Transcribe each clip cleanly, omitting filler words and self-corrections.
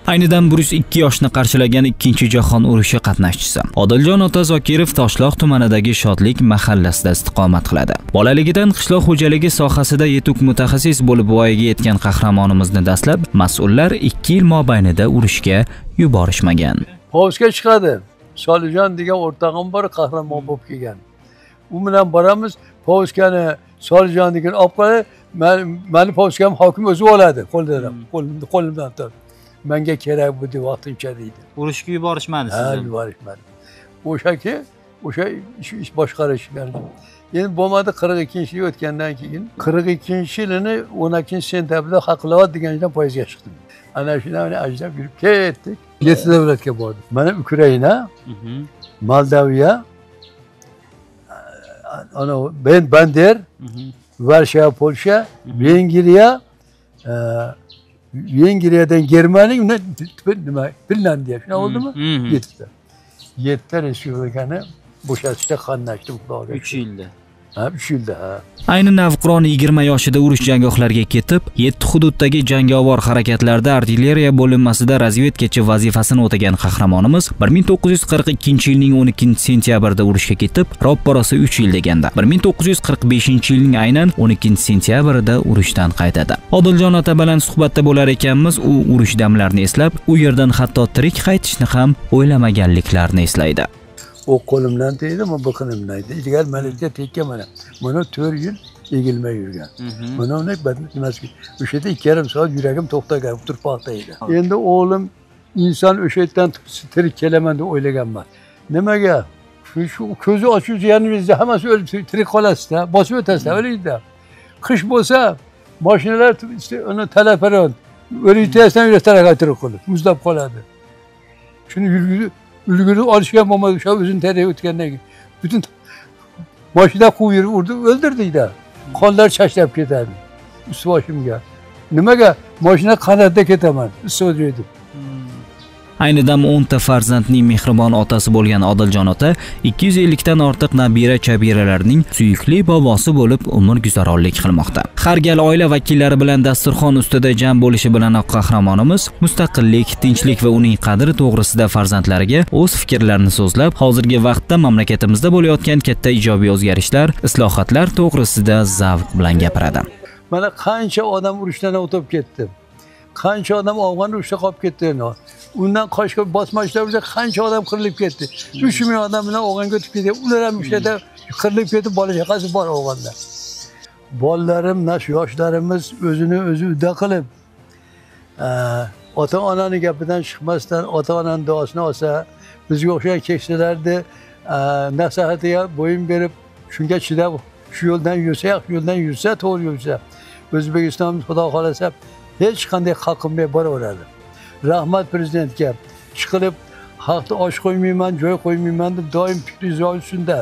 Aynidan 102 yoshni qarshilagan 2-jahon urushi qatnashchisi Odiljon ota Zokirov Toshloq tumanidagi Shodlik mahallasida istiqomat qiladi. Bolaligidan qishloq xo'jaligi sohasida yetuk mutaxassis bo'lib voyaga yetgan qahramonimizni dastlab mas'ullar 2 yil mobaynida urushga yuborishmagan. Povsga chiqadi. Solijon degan o'rtog'im bor, qahramon bo'lib kelgan. U bilan boramiz, Povskani Solijonnikiga olib qo'yadi. Meni Povskam hokim o'zi oladi, qo'limdan tutib. Menga kerak bu deb vaqtincha deydi. Urushga yuborishmadi sizni? Ha, yuborishmadi. O'sha ish boshqarishgan. Endi bo'lmadi 42-yil o'tgandan keyin 42-yilini 12-sentyabrda Haqlovat degandan poyezdga chiqdim. Ana shundan ajdab yurib ketdik. 7 davlatga bordik. Mana Ukraina, Moldaviya, ana Bender, Varsha, Polsha, Vengriyadan Germaniya, Finlandiya. Shuna oldimi? 7 respublikani bo'shatishda qatnashdim Xudoga. 3 yilda. Ha, 3 yilda, ha. Ayni navqiron 20 yoshida urush jangohlariga ketib, 7 hududdagi jangovar harakatlarda artilleriya bo'linmasida razvedkachi vazifasini o'tagan qahramonimiz 1942-yilning 12-sentyabrida urushga ketib, ropparasi 3 yil deganda 1945-yilning aynan 12-sentyabrida urushdan qaytadi. Odiljon ota bilan suhbatda bo'lar ekanmiz, u urush damlarini eslab, u yerdan hatto tirik qaytishni ham o'ylamaganliklarini eslaydi. O qo'limdan tegdi, men bu qo'limdan tegdi. Ilgari malakka tekkan mana. Mana 4 yil egilmay yurgan. Mana uni nimasi? O'sha yerda 2,5 soat yuragim to'xtagan, turpoqda edi. Endi o'g'lim inson o'sha yerdan tirik kelaman deb o'ylaganman. Nimaga? Shu ko'zi ochib yaningizda hammasi o'lib tirik qolasizda, bosib o'tasizda, o'laydi. Qish bo'lsa, mashinalar uni talaparon o'raytasdan yurtaraga tirik qolib, muzlab qoladi. Shuni ulgurib olishgan bo'lmadi, o'sha o'zini taraga o'tgandan keyin butun mashina quvib urdi, o'ldirdida. Qonlar chachlab ketadi. Ustoshimga. Nimaga? Mashina qanotda ketaman, ustoshim. Ayni dam 10 ta farzandning mehribon otasi bo'lgan Odiljon ota 250 dan ortiq nabira chabiralarning suyukli bobosi bo'lib umr guzaronlik qilmoqda. Har gal oila vakillari bilan dasturxon ustida jam bo'lishi bilan qahramonimiz mustaqillik, tinchlik va uning qadri to'g'risida farzandlariga o'z fikrlarini so'zlab, hozirgi vaqtda mamlakatimizda bo'layotgan katta ijobiy o'zgarishlar, islohotlar to'g'risida zavq bilan gapiradi. Mana qancha odam urushdan o'tib ketdi. Qancha odam Afg'on urushida qolib ketdi. Undan qochib bosmachilar qancha odam qirilib ketdi. 3,000 odam bilan Afg'onga o'tib ketdi. Ular ham ishlarda qirilib ketib, bola chaqasi bor Afg'onda. Bolalarim, yoshlarimiz o'zini o'zi udda qilib, ota-onaning gapidan chiqmasdan ota-onaning duosini olsa, bizga o'xshagan keksalarni nasihatiga bo'yin berib, shunga chidab, shu yo'ldan yursa, to'g'ri yursa, O'zbekistonimiz xudo xolasa hech qanday qaqilmay boraveradi. Rahmat prezidentga chiqilib, xalqni och qo'ymayman, joy qo'ymayman deb doim fikringiz shunda.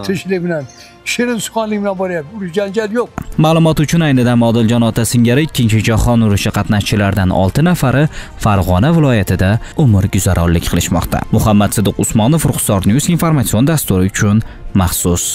Tinchlik bilan, shirin suxonlik bilan boryapti. Urush janjal yo'q. Ma'lumot uchun aynidan Odiljon ota singari 2-jahon urushi qatnashchilaridan 6 nafari Farg'ona viloyatida umr guzaronlik qilishmoqda. Muhammad Sidiq Usmonov, Ruxsor News informatsion dasturi uchun maxsus.